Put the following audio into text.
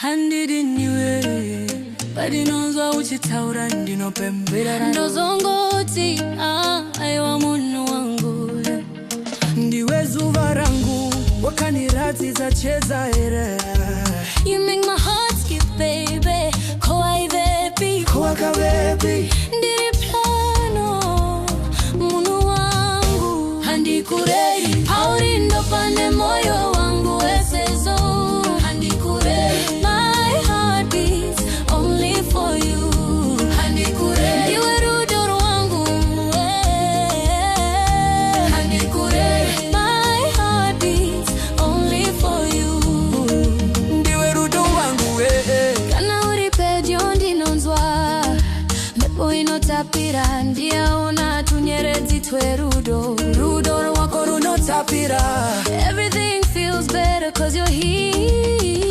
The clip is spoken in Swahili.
handidi niwe badinonzwa uchitaura ndinopembera ndozongoti aiwa munhu wangu ndiwe zuva rangu wakaniratidza cheza here. You make my heart skip baby koakavepi ndiri plano munhu wangu handikurei hauri ndopane moyo wangu wesezo handikurei my heart beats only for you handikurei ndiwe rudo rwangu handikurei my heart beats only for you ndiwe rudo wangu kana uri pedyo ndinonzwa mhepo inotapira ndiyaona tunyeredzi twerudo rudo rwako runotapira. Everything feels better 'cause you're here.